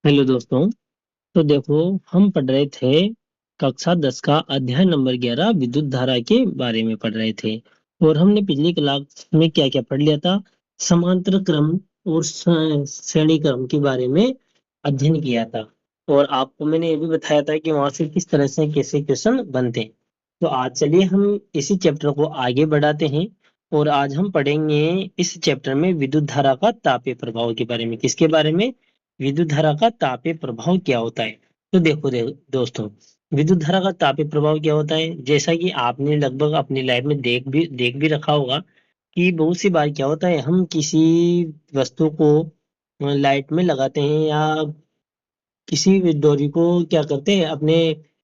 Hello दोस्तों। तो देखो, हम पढ़ रहे थे कक्षा 10 का अध्याय नंबर 11 विद्युत धारा के बारे में पढ़ रहे थे। और हमने पिछली क्लास में क्या क्या पढ़ लिया था? समांतर क्रम और श्रेणी क्रम के बारे में अध्ययन किया था। और आपको मैंने ये भी बताया था कि वहां से किस तरह से कैसे क्वेश्चन बनते हैं। तो आज चलिए हम इसी चैप्टर को आगे बढ़ाते हैं। और आज हम पढ़ेंगे इस चैप्टर में विद्युत धारा का तापीय प्रभाव के बारे में। किसके बारे में? विद्युत धारा का तापीय प्रभाव क्या होता है। तो देखो दोस्तों, विद्युत धारा का तापीय प्रभाव क्या होता है, जैसा कि आपने लगभग अपनी लाइफ में देख भी रखा होगा कि बहुत सी बार क्या होता है, हम किसी वस्तु को लाइट में लगाते हैं या किसी भी डोरी को क्या करते हैं, अपने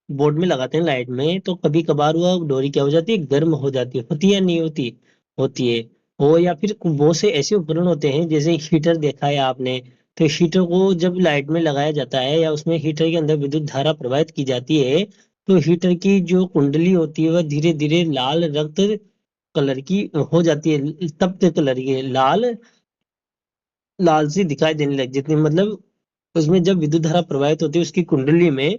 बोर्ड में लगाते हैं लाइट में, तो कभी कभार वह डोरी क्या हो जाती है, गर्म हो जाती है। होती है या नहीं होती? होती है। हो या फिर बहुत से ऐसे उपकरण होते हैं, जैसे हीटर देखा है आपने। तो हीटर को जब लाइट में लगाया जाता है या उसमें हीटर के अंदर विद्युत धारा प्रवाहित की जाती है, तो हीटर की जो कुंडली होती है वह धीरे धीरे लाल रक्त कलर की हो जाती है, तप्त कलर की लाल लाल सी दिखाई देने लग जाती है। मतलब उसमें जब विद्युत धारा प्रवाहित होती है उसकी कुंडली में,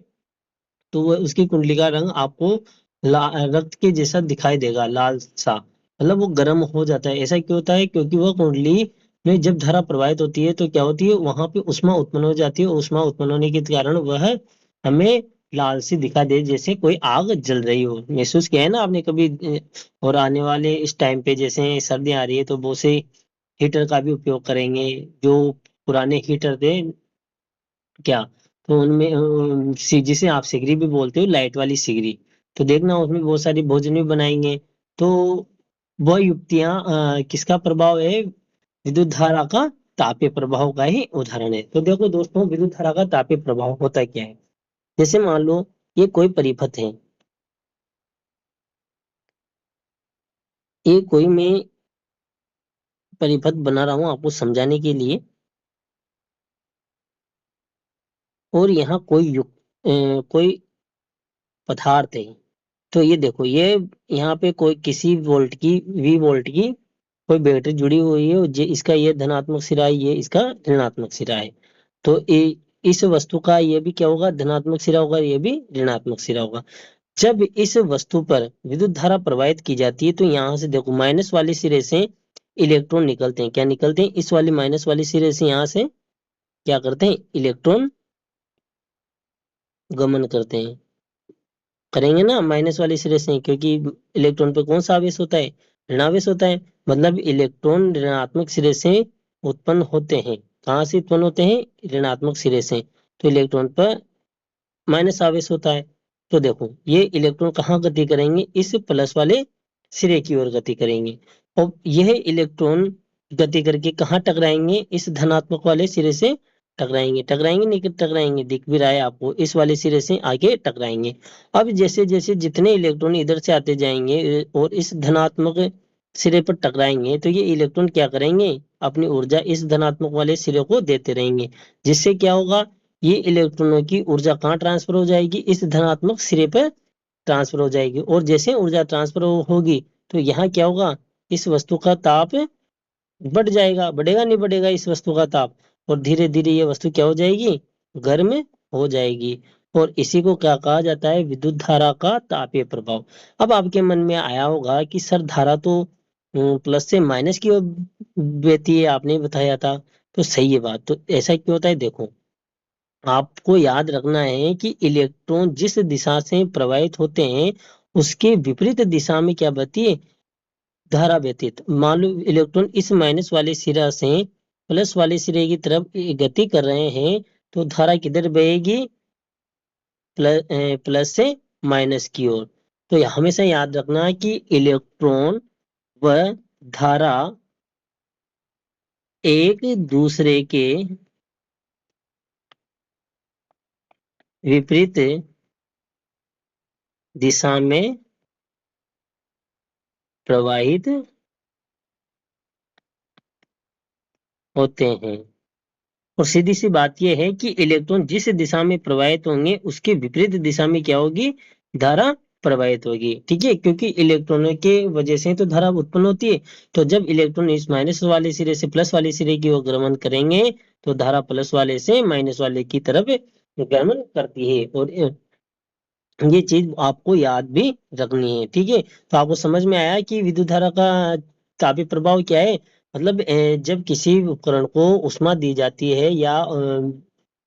तो वह उसकी कुंडली का रंग आपको रक्त के जैसा दिखाई देगा, लाल सा। मतलब वो गर्म हो जाता है। ऐसा क्यों होता है? क्योंकि वह कुंडली में जब धारा प्रवाहित होती है तो क्या होती है, वहां पे ऊष्मा उत्पन्न हो जाती है। ऊष्मा उत्पन्न होने के कारण वह हमें लाल सी दिखाई दे, जैसे कोई आग जल रही हो। महसूस किया है ना आपने कभी? और आने वाले इस टाइम पे जैसे सर्दी आ रही है तो बहुत से हीटर का भी उपयोग करेंगे। जो पुराने हीटर थे क्या, तो उनमें जिसे आप सिगरी भी बोलते हो, लाइट वाली सिगरी, तो देखना उसमें बहुत सारी भोजन भी बनाएंगे। तो वह युक्तियां किसका प्रभाव है? विद्युत धारा का तापीय प्रभाव का ही उदाहरण है। तो देखो दोस्तों, विद्युत धारा का तापीय प्रभाव होता क्या है। जैसे मान लो ये कोई परिपथ है, ये कोई मैं परिपथ बना रहा हूं आपको समझाने के लिए। और यहाँ कोई पदार्थ है। तो ये देखो, ये यहाँ पे कोई किसी वोल्ट की वी वोल्ट की कोई बैटरी जुड़ी हुई है, और इसका ये धनात्मक सिरा है, ये इसका ऋणात्मक सिरा है। तो इस वस्तु का ये भी क्या होगा, धनात्मक सिरा होगा, ये भी ऋणात्मक सिरा होगा। जब इस वस्तु पर विद्युत धारा प्रवाहित की जाती है तो यहाँ से देखो, माइनस वाले सिरे से इलेक्ट्रॉन निकलते हैं। क्या निकलते हैं? इस वाले माइनस वाले सिरे से यहाँ से क्या करते हैं, इलेक्ट्रॉन गमन करते हैं। करेंगे ना माइनस वाले सिरे से, क्योंकि इलेक्ट्रॉन पे कौन सा आवेश होता है, ऋणावेश होता है। मतलब इलेक्ट्रॉन ऋणात्मक सिरे से उत्पन्न होते हैं। कहाँ से उत्पन्न होते हैं? ऋणात्मक सिरे से। तो इलेक्ट्रॉन पर माइनस आवेश होता है। तो देखो, ये इलेक्ट्रॉन कहाँ गति करेंगे, इस प्लस वाले सिरे की ओर गति करेंगे। और यह इलेक्ट्रॉन गति करके कहाँ टकराएंगे, इस धनात्मक वाले सिरे से टकराएंगे। टकराएंगे नहीं टकराएंगे, दिख भी रहा है आपको, इस वाले सिरे से आगे टकराएंगे। अब जैसे जैसे जितने इलेक्ट्रॉन इधर से आते जाएंगे और इस धनात्मक सिरे पर टकराएंगे, तो ये इलेक्ट्रॉन क्या करेंगे, अपनी ऊर्जा इस धनात्मक वाले सिरे को देते रहेंगे। जिससे क्या होगा, ये इलेक्ट्रॉनों की ऊर्जा कहाँ ट्रांसफर हो जाएगी, इस धनात्मक सिरे पर ट्रांसफर हो जाएगी। और जैसे ऊर्जा ट्रांसफर होगी तो यहाँ क्या होगा, इस वस्तु का ताप बढ़ जाएगा। बढ़ेगा नहीं बढ़ेगा इस वस्तु का ताप? और धीरे धीरे ये वस्तु क्या हो जाएगी, गर्म हो जाएगी। और इसी को क्या कहा जाता है, विद्युत धारा का तापीय प्रभाव। अब आपके मन में आया होगा कि सर धारा तो प्लस से माइनस की ओर बहती है, आपने बताया था। तो सही है बात। तो ऐसा क्यों होता है? देखो, आपको याद रखना है कि इलेक्ट्रॉन जिस दिशा से प्रवाहित होते हैं उसके विपरीत दिशा में क्या बहती है, धारा बहती है। तो मान लो इलेक्ट्रॉन इस माइनस वाले सिरा से प्लस वाले सिरे की तरफ गति कर रहे हैं, तो धारा किधर बहेगी, प्लस से माइनस की ओर। तो हमेशा याद रखना कि इलेक्ट्रॉन व धारा एक दूसरे के विपरीत दिशा में प्रवाहित होते हैं। और सीधी सी बात यह है कि इलेक्ट्रॉन जिस दिशा में प्रवाहित होंगे उसके विपरीत दिशा में क्या होगी, धारा प्रवाहित होगी। ठीक है, क्योंकि इलेक्ट्रॉनों के वजह से तो धारा उत्पन्न होती है। तो जब इलेक्ट्रॉन इस माइनस वाले सिरे से प्लस वाले सिरे की ओर गमन करेंगे तो धारा प्लस वाले से माइनस वाले की तरफ गमन करती है। और ये चीज आपको याद भी रखनी है। ठीक है, तो आपको समझ में आया कि विद्युत धारा का तापीय प्रभाव क्या है। मतलब जब किसी उपकरण को ऊष्मा दी जाती है या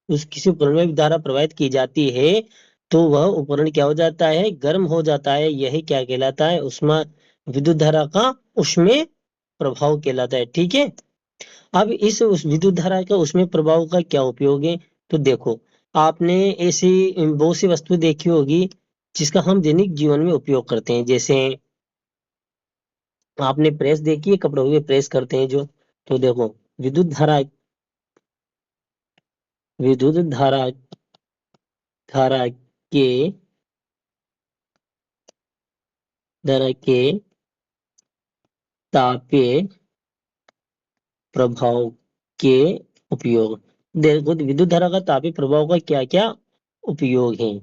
उस किसी उपकरण में धारा प्रवाहित की जाती है तो वह उपकरण क्या हो जाता है, गर्म हो जाता है। यही क्या कहलाता है, ऊष्मा विद्युत धारा का ऊष्मीय प्रभाव कहलाता है। ठीक है, अब इस उस विद्युत धारा का उसमें प्रभाव का क्या उपयोग है। तो देखो, आपने ऐसी बहुत सी वस्तु देखी होगी जिसका हम दैनिक जीवन में उपयोग करते हैं। जैसे आपने प्रेस देखी है, कपड़ों पे प्रेस करते हैं जो। तो देखो, विद्युत धारा विद्युत धारा के धारा के तापीय प्रभाव के उपयोग। देखो, विद्युत धारा का तापीय प्रभाव का क्या क्या उपयोग है।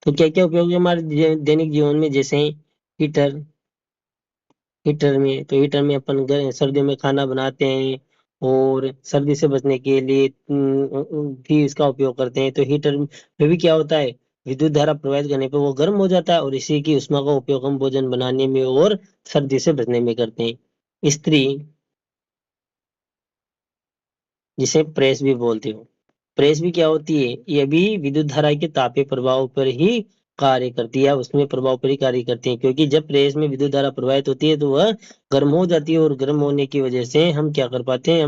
तो क्या क्या उपयोग है हमारे दैनिक जीवन में। जैसे हीटर, हीटर में अपन सर्दियों में खाना बनाते हैं और सर्दी से बचने के लिए भी इसका उपयोग करते हैं। तो हीटर में भी क्या होता है, विद्युत धारा प्रवाहित करने पे वो गर्म हो जाता है और इसी की ऊष्मा का उपयोग हम भोजन बनाने में और सर्दी से बचने में करते हैं। इस्त्री, जिसे प्रेस भी बोलते हो, प्रेस भी क्या होती है, ये भी विद्युत धारा के तापीय प्रभाव पर ही कार्य करती है, उसमें प्रभाव पर ही कार्य करती है। क्योंकि जब प्रेस में विद्युत धारा प्रवाहित होती है तो वह गर्म हो जाती है और गर्म होने की वजह से हम क्या कर पाते हैं,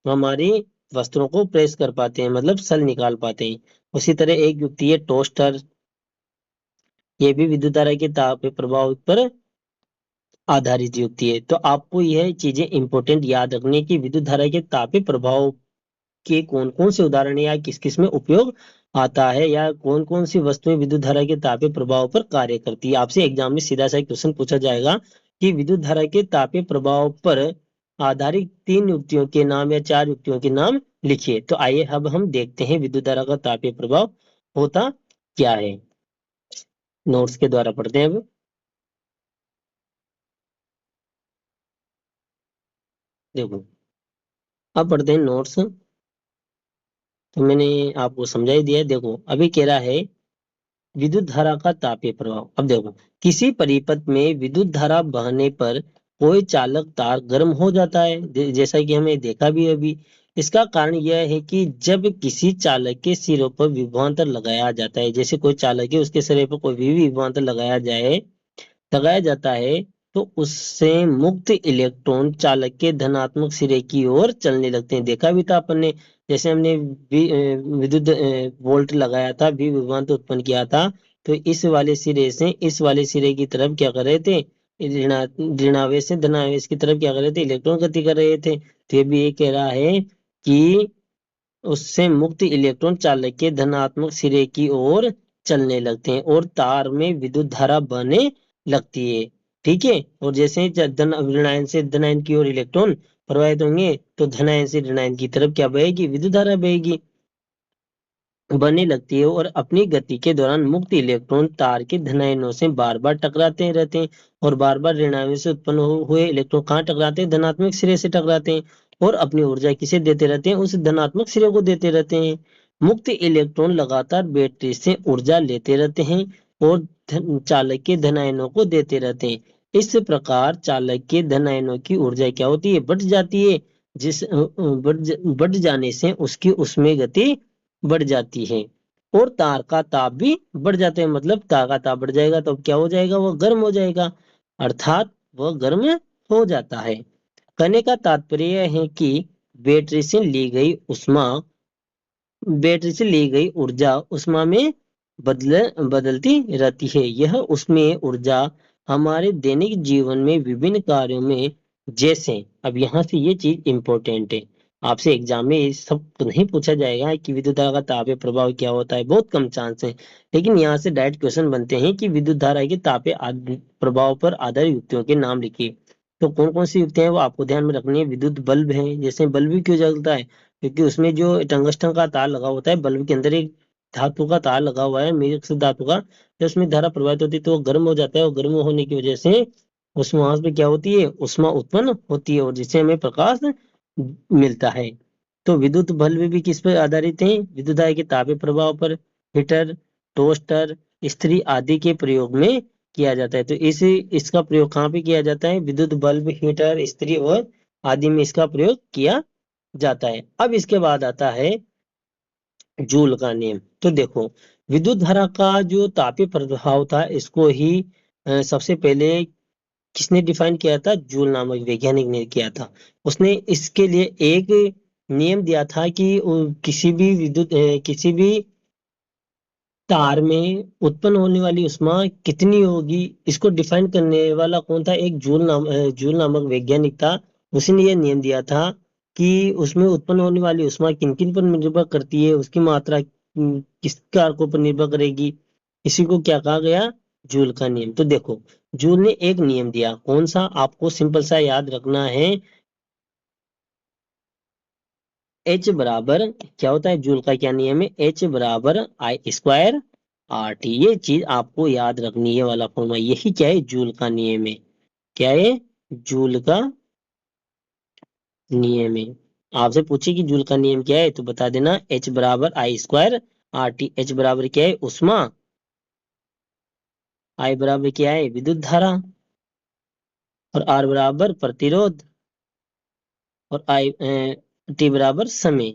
हमारी वस्त्रों को प्रेस कर पाते हैं, मतलब सल निकाल पाते हैं। उसी तरह एक युक्ति है टोस्टर, ये भी विद्युत धारा के तापीय प्रभाव पर आधारित युक्ति है। तो आपको यह चीजें इंपॉर्टेंट याद रखनी है कि विद्युत धारा के तापीय प्रभाव के कौन कौन से उदाहरण या किस किस में उपयोग आता है, या कौन कौन सी वस्तुएं विद्युत धारा के तापीय प्रभाव पर कार्य करती है। आपसे एग्जाम में सीधा सा एक क्वेश्चन पूछा जाएगा कि विद्युत धारा के तापीय प्रभाव पर आधारित 3 युक्तियों के नाम या 4 युक्तियों के नाम लिखिए। तो आइए अब हम देखते हैं विद्युत धारा का तापीय प्रभाव होता क्या है। नोट्स के द्वारा पढ़ते हैं। अब देखो, अब पढ़ते हैं नोट्स। तो मैंने आपको समझा ही दिया है। देखो, अभी कह रहा है विद्युत धारा का तापीय प्रभाव। अब देखो, किसी परिपथ में विद्युत धारा बहने पर कोई चालक तार गर्म हो जाता है, जैसा कि हमें देखा भी है अभी। इसका कारण यह है कि जब किसी चालक के सिरों पर विभवांतर लगाया जाता है, जैसे कोई चालक है उसके सिरे पर कोई भी विभवांतर लगाया जाता है तो उससे मुक्त इलेक्ट्रॉन चालक के धनात्मक सिरे की ओर चलने लगते हैं। देखा भी था अपन ने, जैसे हमने विद्युत वोल्ट लगाया था, भी विभवांतर उत्पन्न किया था, तो इस वाले सिरे से इस वाले सिरे की तरफ क्या कर रहे थे, ऋणावेश से धनावेश की तरफ क्या कर रहे थे, इलेक्ट्रॉन गति कर रहे थे। तो ये भी ये कह रहा है कि उससे मुक्त इलेक्ट्रॉन चालक के धनात्मक सिरे की ओर चलने लगते हैं और तार में विद्युत धारा बहने लगती है। ठीक है, और जैसे ही ऋणायन से धनायन की ओर इलेक्ट्रॉन प्रवाहित होंगे तो धनायन से ऋणायन की तरफ क्या बहेगी, विद्युत धारा बहेगी, बनने लगती है। और अपनी गति के दौरान मुक्त इलेक्ट्रॉन तार के धनायनों से बार बार टकराते रहते हैं और बार बार ऋणायनों से उत्पन्न हुए इलेक्ट्रॉन कहाँ टकराते हैं, धनात्मक सिरे से टकराते हैं और अपनी ऊर्जा किसे देते रहते हैं, उस धनात्मक सिरे को देते रहते हैं। मुक्त इलेक्ट्रॉन लगातार बैटरी से ऊर्जा लेते रहते हैं और चालक के धनायनों को देते रहते हैं। इस प्रकार चालक के धनायनों की ऊर्जा क्या होती है, बढ़ जाती है, बढ़ जाने से उसकी उसमें गति बढ़ जाती है और तार का ताप भी बढ़ जाता है। मतलब तार का ताप बढ़ जाएगा तो अब क्या हो जाएगा, वह गर्म हो जाएगा, अर्थात वह गर्म हो जाता है। कहने का तात्पर्य यह है कि बैटरी से ली गई उष्मा बैटरी से ली गई ऊर्जा उष्मा में बदलती रहती है। यह उसमें ऊर्जा हमारे दैनिक जीवन में विभिन्न कार्यों में, जैसे, अब यहाँ से ये चीज इंपॉर्टेंट है, आपसे एग्जाम में ये सब तो नहीं पूछा जाएगा कि विद्युत धारा का तापीय प्रभाव क्या होता है, बहुत कम चांस है। लेकिन यहाँ से डायरेक्ट क्वेश्चन बनते हैं कि विद्युत धारा के तापीय प्रभाव पर आधारित युक्तियों के नाम लिखिए। तो कौन कौन सी युक्तियां हैं वो आपको ध्यान में रखनी है। विद्युत बल्ब है, जैसे बल्ब भी क्यों जलता है, क्योंकि उसमें जो टंगस्टन का तार लगा होता है, बल्ब के अंदर एक धातु का तार लगा हुआ है, मिश्र धातु का, जब उसमें धारा प्रवाहित होती है तो वो गर्म हो जाता है, और गर्म होने की वजह से उस वहां पे क्या होती है, ऊष्मा उत्पन्न होती है, और जिससे हमें प्रकाश मिलता है। तो विद्युत बल्ब भी किस पर आधारित है, विद्युत धारा के तापीय प्रभाव पर। हीटर, टोस्टर, इस्त्री आदि के प्रयोग में किया जाता है। तो इसका प्रयोग कहाँ पे किया जाता है, विद्युत बल्ब, हीटर, इस्त्री और आदि में इसका प्रयोग किया जाता है। अब इसके बाद आता है जूल का नियम। तो देखो, विद्युत धारा का जो तापीय प्रभाव था, इसको ही सबसे पहले किसने डिफाइन किया था, जूल नामक वैज्ञानिक ने किया था। उसने इसके लिए एक नियम दिया था कि किसी भी तार में उत्पन्न होने वाली ऊष्मा कितनी होगी, इसको डिफाइन करने वाला कौन था, एक जूल नामक वैज्ञानिक था। उसी ने यह नियम दिया था कि उसमें उत्पन्न होने वाली ऊष्मा किन किन पर निर्भर करती है, उसकी मात्रा किस कारकों पर निर्भर करेगी। इसी को क्या कहा गया, जूल का नियम। तो देखो, जूल ने एक नियम दिया, कौन सा, आपको सिंपल सा याद रखना है। एच बराबर क्या होता है, जूल का क्या नियम है, एच बराबर आई स्क्वायर आर टी। ये चीज आपको याद रखनी है, वाला फॉर्मूला, यही क्या है, जूल का नियम है। क्या है, जूल का नियम है। आपसे पूछे कि जूल का नियम क्या है, तो बता देना, एच बराबर आई स्क्वायर आर टी। एच बराबर क्या है, उष्मा, आई बराबर क्या है, विद्युत धारा, और आर बराबर प्रतिरोध, और टी बराबर समय।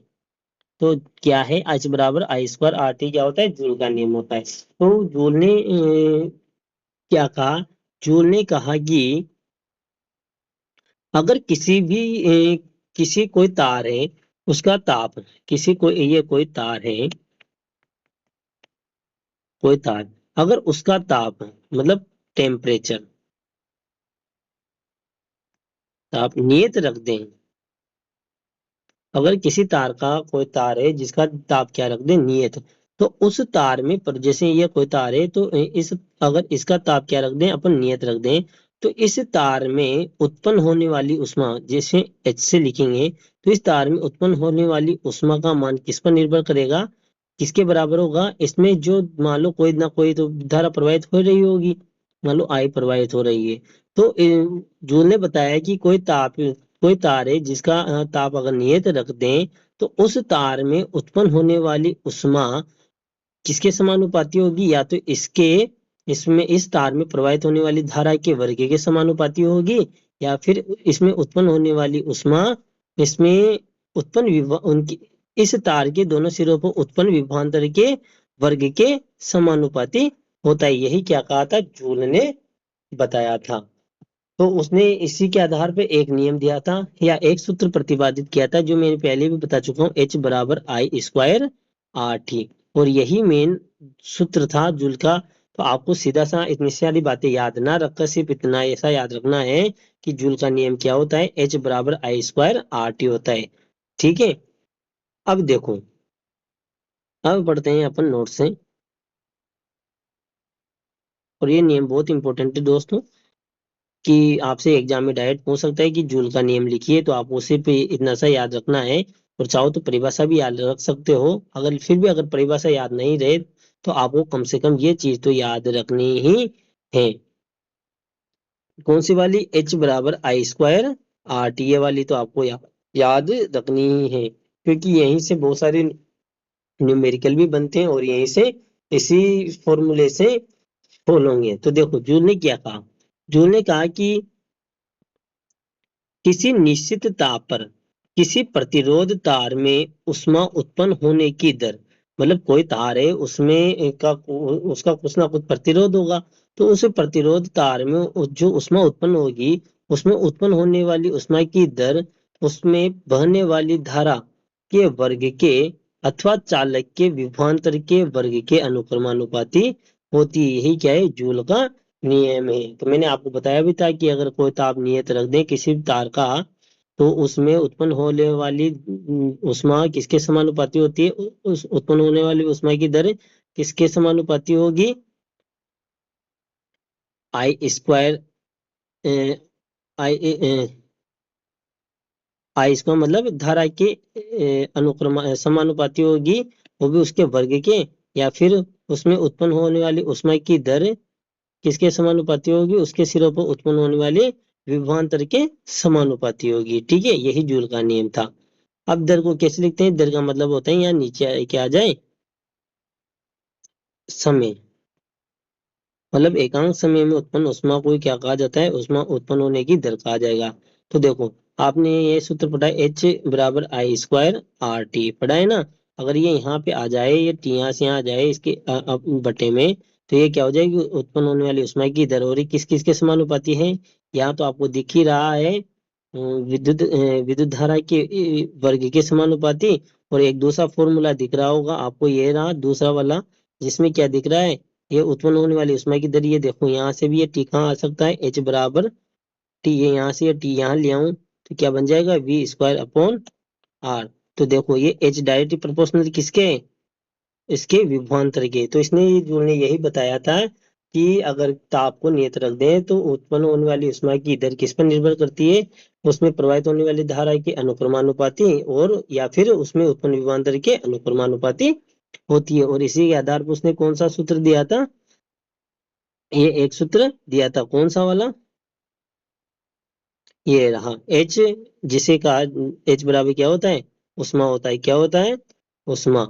तो क्या है, एच बराबर आई स्क्वायर आर टी, क्या होता है, जूल का नियम होता है। तो जूल ने क्या कहा, जूल ने कहा कि अगर किसी कोई तार है, उसका ताप, किसी को ये कोई तार है, कोई तार, अगर उसका ताप मतलब टेम्परेचर, ताप नियत रख दें, अगर किसी तार का कोई तार है जिसका ताप क्या रख दें, नियत, तो उस तार में, पर जैसे ये कोई तार है, तो इस अगर इसका ताप क्या रख दें, अपन नियत रख दें, तो इस तार में उत्पन्न होने वाली उष्मा, जैसे एच से लिखेंगे, तो इस तार में उत्पन्न होने वाली उष्मा का मान किस पर निर्भर करेगा, किसके बराबर होगा, इसमें जो मान लो कोई ना कोई तो धारा प्रवाहित हो रही होगी, मान लो आई प्रवाहित हो रही है। तो जूल ने बताया कि कोई तार है जिसका ताप अगर नियत रख दें, तो उस तार में उत्पन्न होने वाली उष्मा किसके समानुपाती होगी, या तो इसमें इस तार में प्रवाहित होने वाली धारा के वर्ग के समानुपाती होगी, या फिर इसमें उत्पन्न होने वाली उष्मा इसमें उनकी इस तार के दोनों सिरों पर उत्पन्न विभवांतर के वर्ग के समानुपाती होता है। यही क्या कहा था, जूल ने बताया था। तो उसने इसी के आधार पे एक नियम दिया था, या एक सूत्र प्रतिपादित किया था, जो मैंने पहले भी बता चुका हूँ, एच बराबर आई स्क्वायर आर टी। और यही मेन सूत्र था जूल का। तो आपको सीधा सा इतनी सारी बातें याद ना रखकर सिर्फ इतना ऐसा याद रखना है कि जूल का नियम क्या होता है, एच बराबर आई स्क्वायर आर टी होता है। ठीक है, अब देखो, अब पढ़ते हैं अपन नोट से। और ये नियम बहुत इंपॉर्टेंट है दोस्तों, कि आपसे एग्जाम में डायरेक्ट पूछ सकता है कि जूल का नियम लिखिए, तो आप उसे पे इतना सा याद रखना है। और चाहो तो परिभाषा भी याद रख सकते हो, अगर फिर भी अगर परिभाषा याद नहीं रहे, तो आपको कम से कम ये चीज तो याद रखनी ही है। कौन सी वाली, एच बराबर आई स्क्वायर आर टी, ये वाली तो आपको याद रखनी ही है, क्योंकि यहीं से बहुत सारे न्यूमेरिकल भी बनते हैं, और यहीं से इसी फॉर्मूले से फॉलो होंगे। तो देखो, जूल ने क्या कहा, जूल ने कहा कि किसी निश्चित ताप पर किसी प्रतिरोध तार में ऊष्मा उत्पन्न होने की दर, मतलब कोई तार है, उसमें उसका कुछ ना कुछ प्रतिरोध होगा, तो उस प्रतिरोध तार में जो ऊष्मा उत्पन्न होगी, उसमें उत्पन्न होने वाली ऊष्मा की दर उसमें बहने वाली धारा के वर्ग के अथवा चालक के विभवांतर के वर्ग के अनुक्रमानुपाती होती है। यही क्या है, जूल का नियम है। तो मैंने आपको बताया भी था कि अगर कोई ताप नियत रख दें किसी तार का, तो उसमें उत्पन्न होने वाली ऊष्मा किसके समानुपाती होती है, उस उत्पन्न होने वाली ऊष्मा की दर किसके समानुपाती होगी, आई स्क्वायर, आई आई स्क्वायर मतलब धारा के अनुक्रम समानुपाती होगी, वो भी उसके वर्ग के, या फिर उसमें उत्पन्न होने वाली ऊष्मा की दर किसके समानुपाती होगी, उसके सिरों पर उत्पन्न होने वाले विभवांतर के समानुपाती होगी। ठीक है, यही जूल का नियम था। अब दर को कैसे लिखते हैं, दर का मतलब होता है यहाँ नीचे क्या आ जाए, समय, मतलब एकांक समय में उत्पन्न ऊष्मा को क्या कहा जाता है, ऊष्मा उत्पन्न होने की दर कहा जाएगा। तो देखो आपने ये सूत्र पढ़ा है, एच बराबर आई स्क्वायर आर टी पढ़ा है ना। अगर ये यहाँ पे आ जाए, ये टी यहाँ से यहाँ आ जाए इसके बटे में, तो ये क्या हो जाएगी, उत्पन्न होने वाली ऊष्मा की दर, और ये किस किस के समानुपाती है, यहाँ तो आपको दिख ही रहा है, विद्युत धारा के वर्ग के समानुपाती। और एक दूसरा फॉर्मूला दिख रहा होगा आपको, ये रहा दूसरा वाला, जिसमें क्या दिख रहा है, ये उत्पन्न होने वाली ऊष्मा की दर, ये देखो यहाँ से भी ये टी कहाँ आ सकता है, एच बराबर टी, ये यहाँ से ये टी यहाँ ले आऊं तो क्या बन जाएगा, वी स्क्वायर अपॉन आर। तो देखो ये एच डायरेक्टली प्रोपोर्शनल किसके है, इसके विभवांतर के। तो इसने जो ने यही बताया था कि अगर ताप को नियत रख दें तो उत्पन्न होने वाली ऊष्मा की दर किस पर निर्भर करती है, उसमें प्रवाहित होने वाली धारा के अनुक्रमानुपाती, और या फिर उसमें उत्पन्न विभवांतर के अनुक्रमानुपाती होती है। और इसी के आधार पर उसने कौन सा सूत्र दिया था, ये एक सूत्र दिया था, कौन सा वाला, ये रहा एच, जिसे कहा एच बराबर क्या होता है, उष्मा होता है, क्या होता है, उष्मा।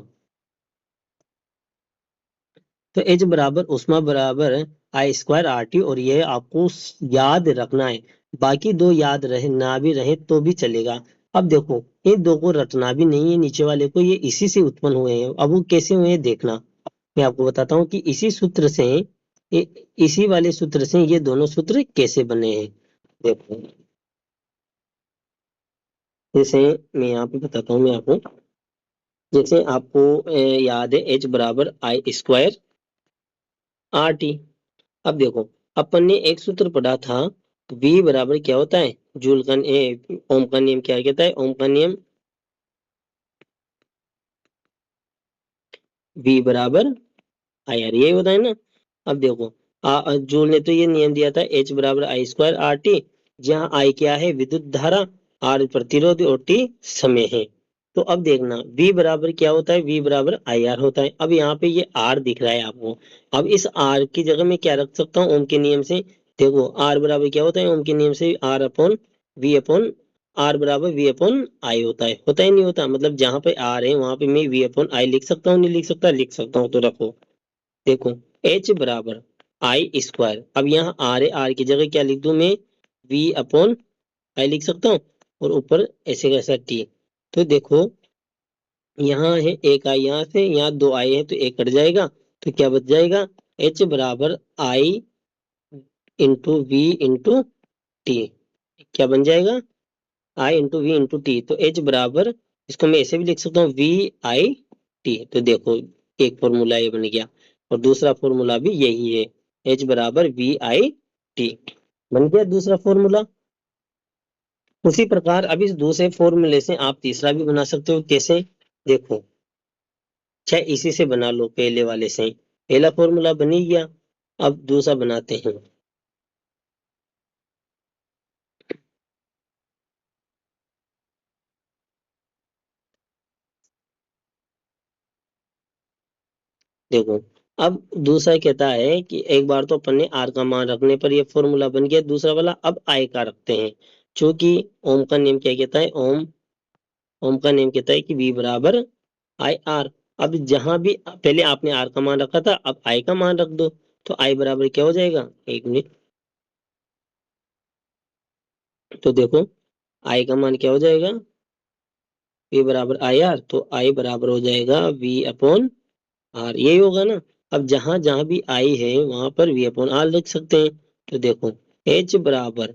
तो एच बराबर उष्मा बराबर आई स्क्वायर आर टी, और ये आपको याद रखना है, बाकी दो याद रहे ना भी रहे तो भी चलेगा। अब देखो इन दो को रटना भी नहीं है, नीचे वाले को, ये इसी से उत्पन्न हुए हैं। अब वो कैसे हुए हैं देखना, मैं आपको बताता हूँ कि इसी सूत्र से, इसी वाले सूत्र से ये दोनों सूत्र कैसे बने हैं। देखो जैसे मैं यहाँ पे बताता हूँ मैं आपको, जैसे आपको याद है एच बराबर आई स्क्वायर आर टी। अब देखो अपन ने एक सूत्र पढ़ा था, V बराबर क्या होता है, जूल का ओम का नियम क्या कहता है, ओम का नियम V बराबर आई आर, यही होता है ना। अब देखो जूल ने तो ये नियम दिया था H बराबर आई स्क्वायर आर टी, जहाँ आई क्या है, विद्युत धारा, आर प्रतिरोध और टी समय है। तो अब देखना V बराबर क्या होता है, V बराबर आई आर होता है। अब यहाँ पे ये R दिख रहा है आपको, अब इस R की जगह मैं क्या रख सकता हूँ, ओम के नियम से। देखो R बराबर क्या होता है, ओम के नियम से R upon V upon, R बराबर वी अपॉन आई होता है नहीं होता, मतलब जहां पे आर है वहां पे मैं वी अपॉन आई लिख सकता हूँ, नहीं लिख सकता, लिख सकता हूँ। तो रखो देखो H बराबर आई स्क्वायर, अब यहाँ आर है, आर की जगह क्या लिख दूं मैं, V अपॉन आई लिख सकता हूँ, और ऊपर ऐसे कैसा टी। तो देखो यहाँ है एक आई, यहाँ से यहाँ दो आई है तो एक कट जाएगा, तो क्या बच जाएगा, H बराबर आई इंटू वी इंटू टी, क्या बन जाएगा, आई इंटू वी इंटू टी। तो H बराबर, इसको मैं ऐसे भी लिख सकता हूँ, वी आई टी। तो देखो एक फॉर्मूला ये बन गया, और दूसरा फॉर्मूला भी यही है, H बराबर वी आई टी, बन गया दूसरा फॉर्मूला। उसी प्रकार अब इस दूसरे फॉर्मूले से आप तीसरा भी बना सकते हो, कैसे, देखो चाहे इसी से बना लो, पहले वाले से, पहला फॉर्मूला बन ही गया। अब दूसरा बनाते हैं। देखो अब दूसरा कहता है कि एक बार तो अपन ने आर का मान रखने पर ये फॉर्मूला बन गया, दूसरा वाला अब आई का रखते हैं, क्योंकि ओम का नियम क्या कहता है, ओम ओम का नियम कहता है कि V बराबर आई आर। अब जहां भी पहले आपने आर का मान रखा था, अब आई का मान रख दो, तो आई बराबर क्या हो जाएगा, एक मिनट, तो देखो आई का मान क्या हो जाएगा, V बराबर आई आर, तो आई बराबर हो जाएगा V अपॉन आर, यही होगा ना। अब जहां जहां भी आई है वहां पर वी अपॉन आर लिख सकते हैं। तो देखो एच बराबर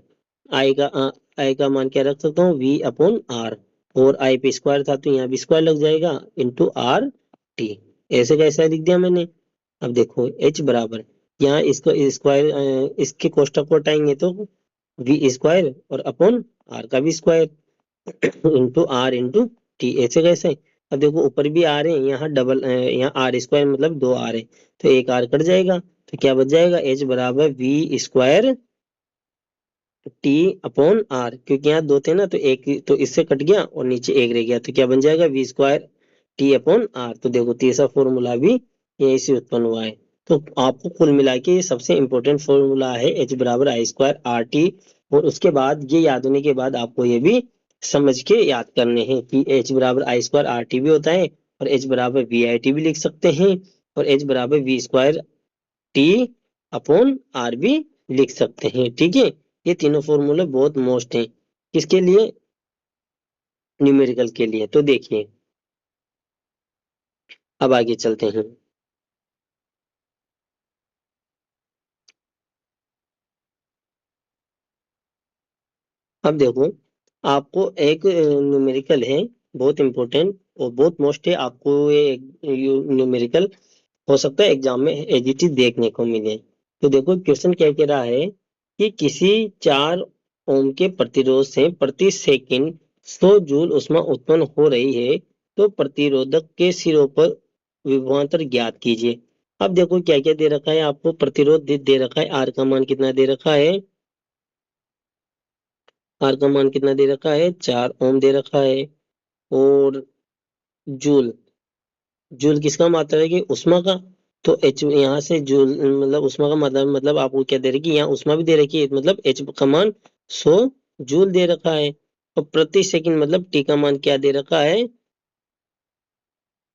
आई का आई का मान क्या रख सकता हूँ, वी अपॉन आर, और आई पे स्क्वायर था तो यहाँ भी स्क्वायर लग जाएगा, इंटू आर टी, ऐसे कैसा लिख दिया मैंने। अब देखो एच बराबर, यहाँ इसको स्क्वायर, इसके कोष्टक को हटाएंगे तो वी स्क्वायर और अपॉन आर का भी square, into R into T, ऐसे कैसे। अब देखो ऊपर भी आ रहे हैं, यहाँ डबल, यहाँ आर स्क्वायर मतलब दो आर है, तो एक आर कट जाएगा, तो क्या बच जाएगा, एच बराबर V square T upon R, क्योंकि यहाँ दो थे ना, तो एक तो इससे कट गया और नीचे एक रह गया, तो क्या बन जाएगा, V square T upon R. तो देखो तीसरा फॉर्मूला भी यहीं से उत्पन्न हुआ है। तो आपको कुल मिला के ये सबसे इंपॉर्टेंट फॉर्मूला है एच बराबर आई स्क्वायर आर टी। और उसके बाद ये याद होने के बाद आपको ये भी समझ के याद करने हैं कि एच बराबर आई स्क्वायर आर टी भी होता है, और एच बराबर वी आई टी भी लिख सकते हैं, और एच बराबर V square T upon R भी लिख सकते हैं। ठीक है, ये तीनों फॉर्मूले बहुत मोस्ट हैं। किसके लिए? न्यूमेरिकल के लिए। तो देखिए, अब आगे चलते हैं। अब देखो, आपको एक न्यूमेरिकल है, बहुत इंपॉर्टेंट और बहुत मोस्ट है। आपको ये न्यूमेरिकल हो सकता है एग्जाम में एज इट इज देखने को मिले। तो देखो क्वेश्चन क्या कह रहा है कि किसी 4 ओम के प्रतिरोध से प्रति सेकंड 100 जूल ऊष्मा उत्पन्न हो रही है, तो प्रतिरोधक के सिरों पर विभवांतर ज्ञात कीजिए। अब देखो क्या क्या दे रखा है आपको। प्रतिरोध दे रखा है, आर का मान कितना दे रखा है, आर का मान कितना दे रखा है, 4 ओम दे रखा है। और जूल, जूल किसका मात्रा है कि उष्मा का। तो एच यहाँ से जूल मतलब उष्मा का मतलब आपको क्या दे रखी है, यहाँ उष्मा भी दे रखी है, मतलब एच का मान 100 जूल दे रखा है। और प्रति सेकंड मतलब टी का मान क्या दे रखा है,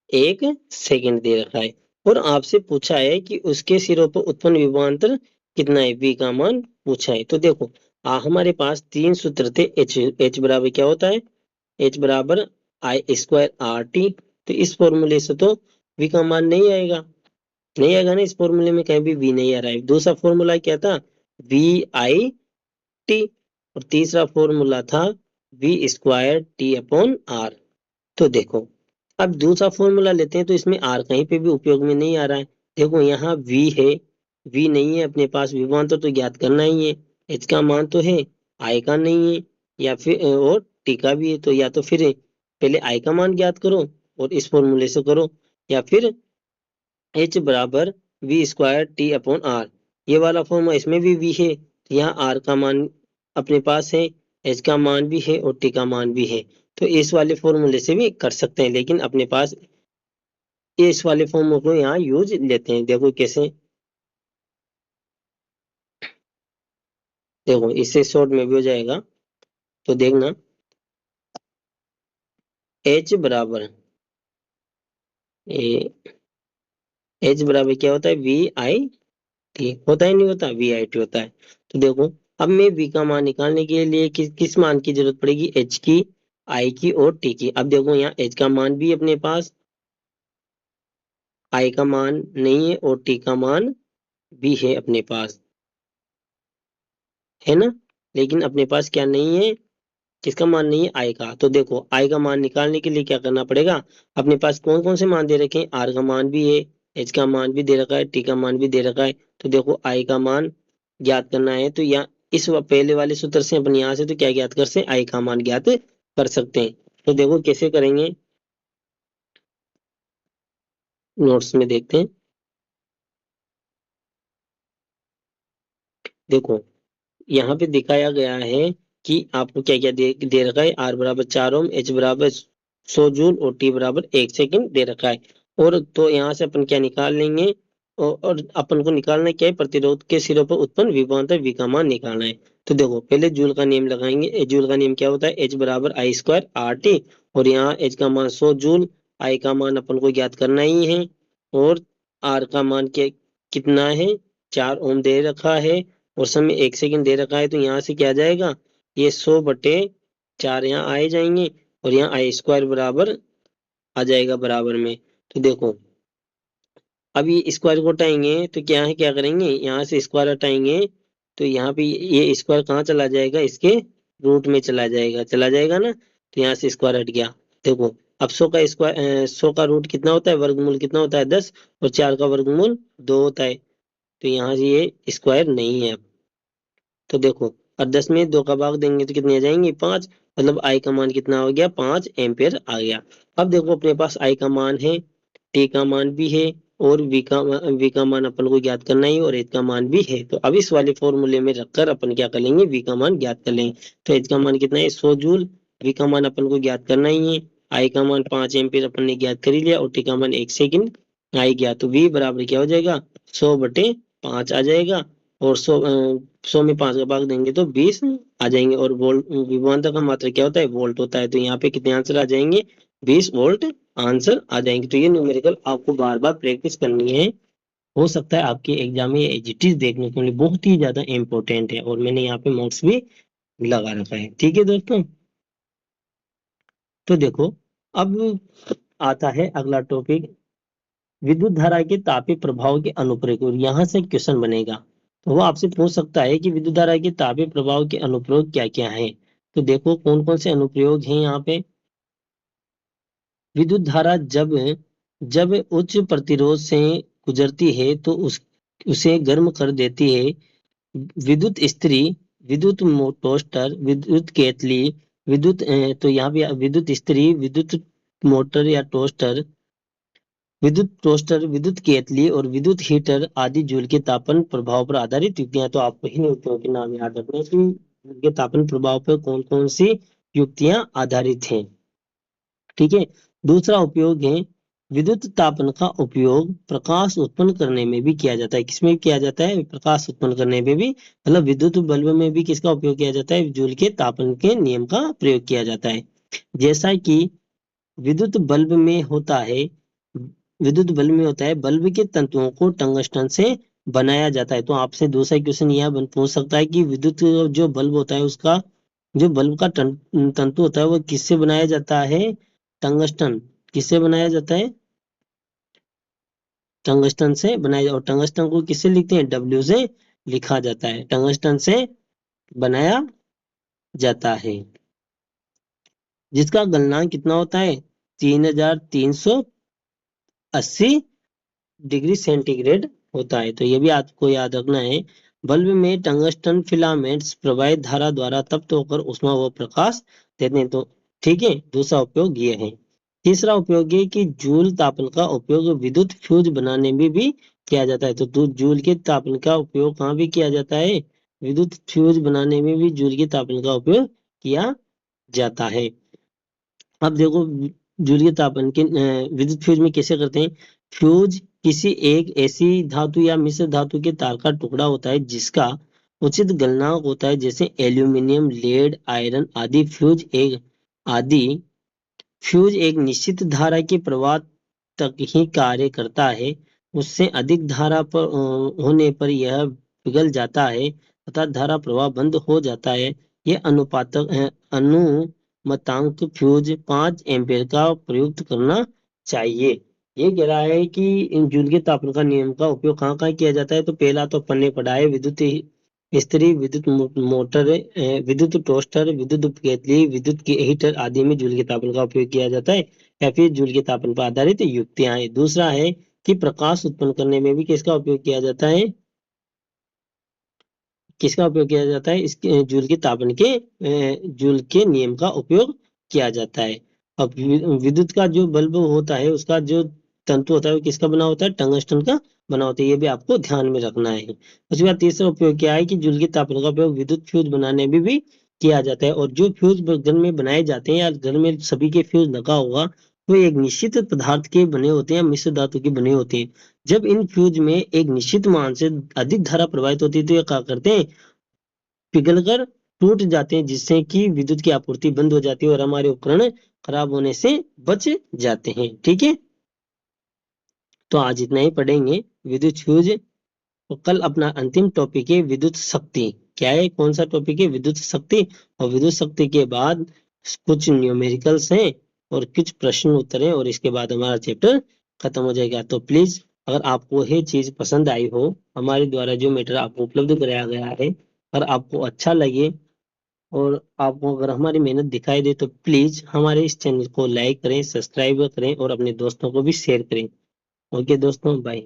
1 सेकंड दे रखा है। और आपसे पूछा है कि उसके सिरों पर उत्पन्न विभवांतर कितना है, वी का मान पूछा है। तो देखो, हमारे पास 3 सूत्र थे। एच एच बराबर क्या होता है, एच बराबर आई स्क्वायर आर टी। तो इस फॉर्मूले से तो वी का मान नहीं आएगा, नहीं आएगा ना, इस फॉर्मूले में कहीं भी वी नहीं आ रहा है। दूसरा फॉर्मूला क्या था, वी आई टी। और तीसरा फॉर्मूला था V square T upon R. तो देखो, अब दूसरा फॉर्मूला लेते हैं तो इसमें आर कहीं पे भी उपयोग में नहीं आ रहा है। देखो यहाँ वी है, वी नहीं है अपने पास, विभवांतर तो ज्ञात करना ही है। एच का मान तो है, आई का नहीं है, या फिर और टी का भी है। तो या तो फिर पहले आई का मान ज्ञात करो और इस फॉर्मूले से करो, या फिर एच बराबर V square T upon R, ये वाला फॉर्मूला, इसमें भी वी है तो यहाँ आर का मान अपने पास है, एच का मान भी है और टी का मान भी है। तो इस वाले फॉर्मूले से भी कर सकते हैं, लेकिन अपने पास इस वाले फॉर्मूले को यहाँ यूज लेते हैं। देखो कैसे, देखो इससे शॉर्ट में भी हो जाएगा। तो देखना, एच बराबर एच बराबर क्या होता है, वी आई टी होता है, नहीं होता, वी आई टी होता है। तो देखो, अब मैं वी का मान निकालने के लिए किस मान की जरूरत पड़ेगी, एच की, आई की और टी की। अब देखो यहाँ एच का मान भी अपने पास, आई का मान नहीं है और टी का मान भी है अपने पास, है ना। लेकिन अपने पास क्या नहीं है, किसका मान नहीं है, आई का। तो देखो आई का मान निकालने के लिए क्या करना पड़ेगा, अपने पास कौन कौन से मान दे रखे हैं, आर का मान भी है, एच का मान भी दे रखा है, टी का मान भी दे रखा है। तो देखो आई का मान ज्ञात करना है, तो यहाँ पहले वाले सूत्र से अपन यहाँ से तो क्या ज्ञात कर सकते हैं, आई का मान ज्ञात कर सकते हैं। तो देखो कैसे करेंगे, नोट्स में देखते हैं। देखो यहाँ पे दिखाया गया है कि आपको क्या क्या दे रखा है, आर बराबर 4 ओम, एच बराबर 100 जूल और टी बराबर 1 सेकंड दे रखा है। और तो यहाँ से अपन क्या निकाल लेंगे, और अपन को निकालना क्या है, प्रतिरोध के सिरों पर उत्पन्न विभवांतर वी का मान निकालना है। तो देखो पहले जूल का नियम लगाएंगे। जूल का नियम क्या होता है, एच बराबर आई स्क्वायर आर टी। और यहाँ एच का मान 100 जूल, आई का मान अपन को ज्ञात करना ही है, और आर का मान क्या कितना है, 4 ओम दे रखा है, और समय 1 सेकंड दे रखा है। तो यहाँ से क्या आ जाएगा, ये 100/4 यहाँ आए जाएंगे, और यहाँ आई स्क्वायर बराबर आ जाएगा बराबर में। तो देखो, अब ये स्क्वायर को हटाएंगे तो क्या है, क्या करेंगे, यहाँ से स्क्वायर हटाएंगे तो यहाँ पे ये स्क्वायर कहाँ चला जाएगा, इसके रूट में चला जाएगा, चला जाएगा ना। तो यहाँ से स्क्वायर हट गया। देखो, अब 100 का रूट कितना होता है, वर्गमूल कितना होता है, 10, और 4 का वर्गमूल 2 होता है। तो यहाँ से ये स्क्वायर नहीं है अब। तो देखो, और 10 में 2 का भाग देंगे तो कितने आ जाएंगे, 5। मतलब आई का मान कितना हो गया, 5 एम्पियर आ गया। अब देखो अपने पास आई का मान है, टी का मान भी है, और वी का मान अपन को ज्ञात करना ही है, और एच का मान भी है। तो अब इस वाले फॉर्मूले में रखकर अपन क्या कर लेंगे, वी का मान ज्ञात कर लेंगे। तो एच का मान कितना है, 100 जूल, वी का मान अपन को ज्ञात करना ही है, आई का मान 5 एम्पियर अपन ने ज्ञात कर ही लिया, और टी का मान 1 सेकंड आई गया तो v बराबर क्या हो जाएगा 100/5 आ जाएगा। और 100 में 5 का भाग देंगे तो 20 आ जाएंगे। और वोल्ट विभवांतर का मात्रा क्या होता है वोल्ट होता है। तो यहाँ पे कितने आंसर आ जाएंगे 20 वोल्ट आंसर आ जाएंगे। तो ये न्यूमेरिकल आपको बार बार प्रैक्टिस करनी है। हो सकता है आपके एग्जाम में एजिटीज देखने को मिले, बहुत ही ज्यादा इंपॉर्टेंट है और मैंने यहाँ पे नोट्स भी लगा रखा है। ठीक है दोस्तों, तो देखो अब आता है अगला टॉपिक, विद्युत धारा के तापीय प्रभाव के अनुप्रयोग। और यहाँ से क्वेश्चन बनेगा तो वो आपसे पूछ सकता है कि विद्युत धारा के तापीय प्रभाव के अनुप्रयोग क्या क्या है। तो देखो कौन कौन से अनुप्रयोग हैं यहाँ पे। विद्युत धारा जब जब उच्च प्रतिरोध से गुजरती है तो उसे गर्म कर देती है। विद्युत इस्त्री, विद्युत टोस्टर, विद्युत केतली, तो यहाँ भी विद्युत इस्त्री, विद्युत मोटर या टोस्टर, विद्युत केतली और विद्युत हीटर आदि जूल के तापन प्रभाव पर आधारित युक्तियां। तो आपको इन युक्तियों के नाम याद रखने हैं कि जूल के तापन प्रभाव पर कौन कौन सी युक्तियां आधारित हैं। ठीक है, दूसरा उपयोग है विद्युत तापन का उपयोग प्रकाश उत्पन्न करने में भी किया जाता है। किसमें किया जाता है प्रकाश उत्पन्न करने में भी, मतलब विद्युत बल्ब में भी किसका उपयोग किया जाता है जूल के तापन के नियम का प्रयोग किया जाता है। जैसा कि विद्युत बल्ब में होता है, विद्युत बल्ब में होता है बल्ब के तंतुओं को टंगस्टन से बनाया जाता है। तो आपसे दूसरा क्वेश्चन यह पूछ सकता है कि विद्युत जो बल्ब होता है उसका जो बल्ब का तंतु होता है वो किससे बनाया जाता है टंगस्टन। किससे बनाया जाता है टंगस्टन से बनाया। और टंगस्टन को किससे लिखते हैं डब्ल्यू से लिखा जाता है, टंगस्टन से बनाया जाता है। जिसका गलनांक कितना होता है 3380 डिग्री सेंटीग्रेड होता है। तो ये भी आपको याद रखना है। बल्ब में टंगस्टन फिलामेंट्स प्रवाहित धारा द्वारा तप्त होकर ऊष्मा व प्रकाश देते हैं। तो ठीक है, दूसरा उपयोग ये है। तीसरा उपयोग है कि जूल तापन का उपयोग विद्युत फ्यूज बनाने में भी किया जाता है। तो जूल के तापन का उपयोग कहाँ भी किया जाता है विद्युत फ्यूज बनाने में भी जूल के तापन का उपयोग किया जाता है। अब देखो जूल तापन के विद्युत फ्यूज में कैसे करते हैं। फ्यूज किसी एक ऐसी धातु या मिश्र धातु के तार का टुकड़ा होता है जिसका उचित गलनांक होता है, जैसे एल्यूमिनियम, लेड, आयरन आदि। आदि फ्यूज एक निश्चित धारा के प्रवाह तक ही कार्य करता है। उससे अधिक धारा पर होने पर यह पिघल जाता है तथा धारा प्रवाह बंद हो जाता है। यह अनुमतांक फ्यूज 5 एम्पीयर का प्रयुक्त करना चाहिए। ये कह रहा है कि इन जूल के तापन का नियम का उपयोग कहाँ कहाँ किया जाता है। तो पहला तो अपन ने पढ़ा है विद्युत इस्त्री, विद्युत मोटर, विद्युत टोस्टर, विद्युत केतली, विद्युत के हीटर आदि में जूल के तापन का उपयोग किया जाता है। या फिर जूल के तापन पर आधारित युक्तियां हैं। दूसरा है कि प्रकाश उत्पन्न करने में भी किसका उपयोग किया जाता है, किसका उपयोग किया जाता है इसके जूल के नियम का उपयोग किया जाता है। अब विद्युत का जो बल्ब होता है उसका जो तंतु होता है वो किसका बना होता है टंगस्टन का बना होता है। ये भी आपको ध्यान में रखना है। उसके बाद तीसरा उपयोग क्या है कि जूल के तापन का उपयोग विद्युत फ्यूज बनाने में भी किया जाता है। और जो फ्यूज घर में बनाए जाते हैं या घर में सभी के फ्यूज लगा होगा वो एक निश्चित पदार्थ के बने होते हैं, मिश्र धातु के बने होते हैं। जब इन फ्यूज में एक निश्चित मान से अधिक धारा प्रवाहित होती है तो ये क्या करते हैं पिघलकर टूट जाते हैं, जिससे कि विद्युत की आपूर्ति बंद हो जाती है और हमारे उपकरण खराब होने से बच जाते हैं। ठीक है, तो आज इतना ही पढ़ेंगे विद्युत फ्यूज। और कल अपना अंतिम टॉपिक है विद्युत शक्ति। क्या है कौन सा टॉपिक है विद्युत शक्ति। और विद्युत शक्ति के बाद कुछ न्यूमेरिकल्स हैं और कुछ प्रश्न उत्तर हैं और इसके बाद हमारा चैप्टर खत्म हो जाएगा। तो प्लीज अगर आपको ये चीज पसंद आई हो, हमारे द्वारा जो मैटर आपको उपलब्ध कराया गया है, अगर आपको अच्छा लगे और आपको अगर हमारी मेहनत दिखाई दे तो प्लीज हमारे इस चैनल को लाइक करें, सब्सक्राइब करें और अपने दोस्तों को भी शेयर करें। ओके दोस्तों, बाय।